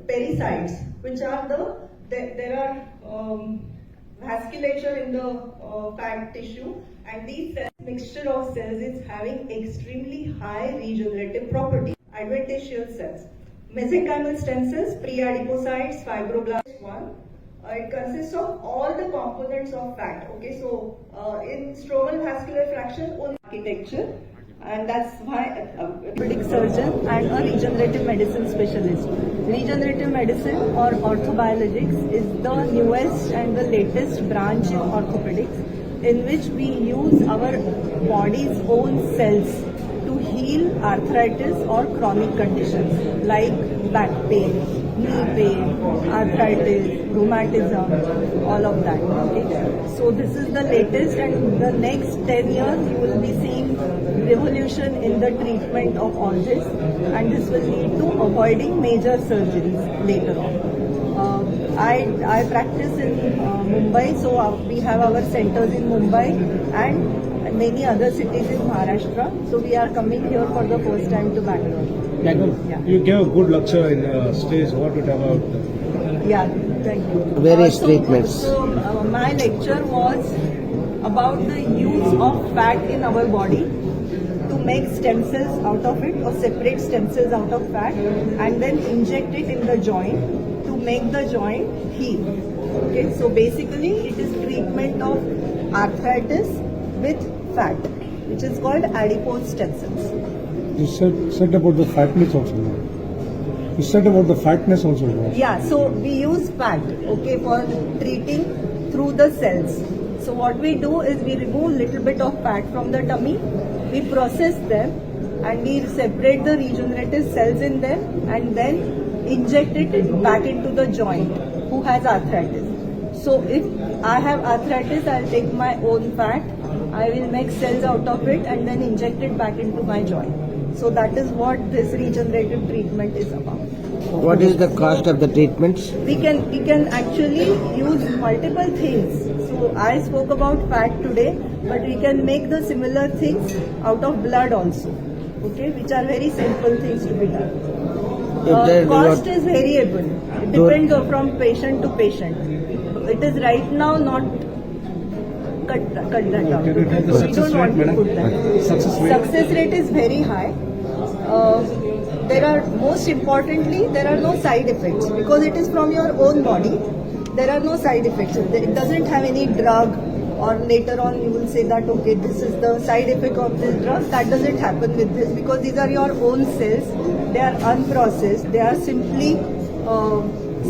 pericytes, which are there are vasculature in the fat tissue, and these mixture of cells is having extremely high regenerative property. Adventitious cells, mesenchymal stem cells, pre-adipocytes, fibroblasts. It consists of all the components of fat. Okay, so in stromal vascular fraction, only architecture, and that's why a orthopedic surgeon and a regenerative medicine specialist. Regenerative medicine or orthobiologics is the newest and the latest branch in orthopedics, in which we use our body's own cells to heal arthritis or chronic conditions like back pain, knee pain, arthritis, rheumatism, all of that. Okay? So this is the latest, and in the next 10 years you will be seeing revolution in the treatment of all this, and this will lead to avoiding major surgeries later on. I practice in Mumbai, so we have our centers in Mumbai and many other cities in Maharashtra. So we are coming here for the first time to Bangalore. Yeah. You gave a good lecture in the stage. What it about? Yeah, thank you. Various treatments. So my lecture was about the use of fat in our body to make stem cells out of it, or separate stem cells out of fat, and then inject it in the joint to make the joint heal. Okay, so basically it is treatment of arthritis with fat, which is called adipose stem cells. You said about the fatness also. You said about the fatness also. Yeah, so we use fat, okay, for treating through the cells. So what we do is we remove little bit of fat from the tummy, we process them, and we separate the regenerative cells in them, and then inject it back into the joint who has arthritis. So if I have arthritis, I'll take my own fat, I will make cells out of it and then inject it back into my joint. So that is what this regenerative treatment is about. What is the cost of the treatments? We can actually use multiple things. So I spoke about fat today, but we can make the similar things out of blood also, okay, which are very simple things to be done. Cost is variable. It depends from patient to patient. It is right now not cut that out. We don't want to put that. Success rate is very high. Most importantly, there are no side effects because it is from your own body. There are no side effects. It doesn't have any drug, or later on you will say that okay, this is the side effect of this drug. That doesn't happen with this because these are your own cells. They are unprocessed. They are simply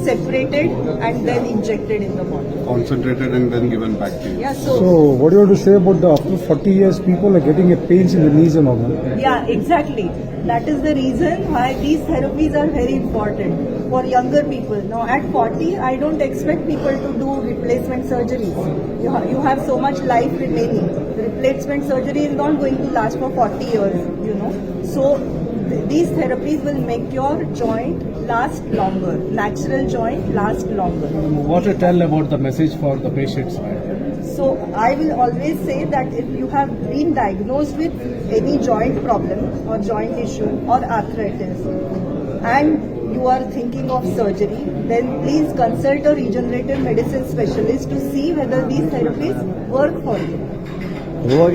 separated and then injected in the body. Concentrated and then given back to you. Yeah. So what do you have to say about the after 40 years people are getting a pains in the knees and all that? Yeah, exactly. That is the reason why these therapies are very important for younger people. Now at 40, I don't expect people to do replacement surgeries. You have so much life remaining. Replacement surgery is not going to last for 40 years, you know. So these therapies will make your joint last longer. Natural joint last longer. What to tell about the message for the patients? So I will always say that if you have been diagnosed with any joint problem or joint issue or arthritis and you are thinking of surgery, then please consult a regenerative medicine specialist to see whether these therapies work for you. Before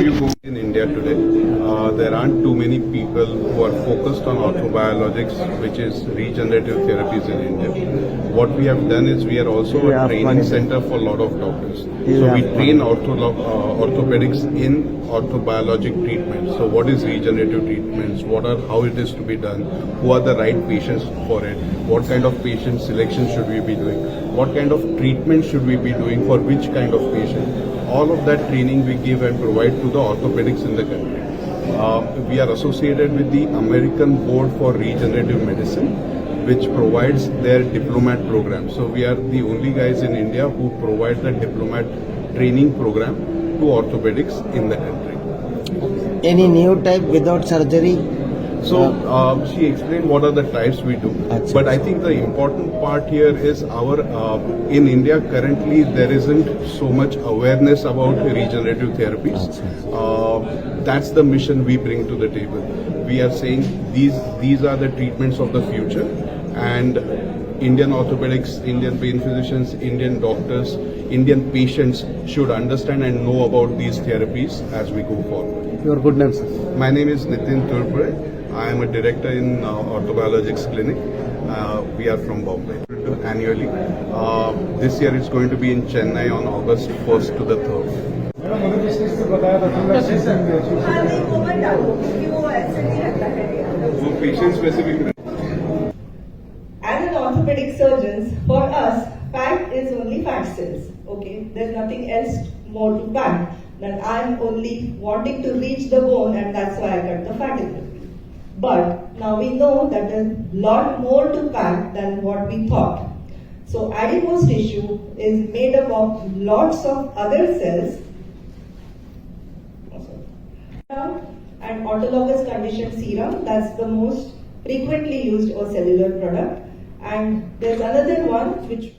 you go in India today, there aren't too many people who are focused on orthobiologics, which is regenerative therapies in India. What we have done is we are also a training center for a lot of doctors. So we train orthopedics in orthobiologic treatment. So what is regenerative treatments? How it is to be done? Who are the right patients for it? What kind of patient selection should we be doing? What kind of treatment should we be doing for which kind of patient? All of that training we give and provide to the orthopedics in the country. We are associated with the American Board for Regenerative Medicine, which provides their diplomat program. So we are the only guys in India who provide the diplomat training program to orthopedics in the country. Any new type without surgery? So she explained what are the types we do. But I think the important part here is in India currently there isn't so much awareness about regenerative therapies. That's the mission we bring to the table. We are saying these are the treatments of the future, and Indian orthopedics, Indian pain physicians, Indian doctors, Indian patients should understand and know about these therapies as we go forward. Your good name, sir. My name is Nitin Turpure. I am a director in Orthobiologics Clinic. We are from Bombay. Annually. This year it's going to be in Chennai on August 1st to the 3rd. Madam मुझे किस चीज से बताया था तुमने हाँ नहीं वो मत डालो क्योंकि वो ऐसे नहीं रहता है वो patient specific As an orthopedic surgeons, for us, fat is only fat cells. Okay, there's nothing else more to fat. Then I'm only wanting to reach the bone, and that's why I cut the fat in between. But now we know that there's a lot more to fat than what we thought. So adipose tissue is made up of lots of other cells. And autologous conditioned serum, that's the most frequently used or cellular product. And there's another one which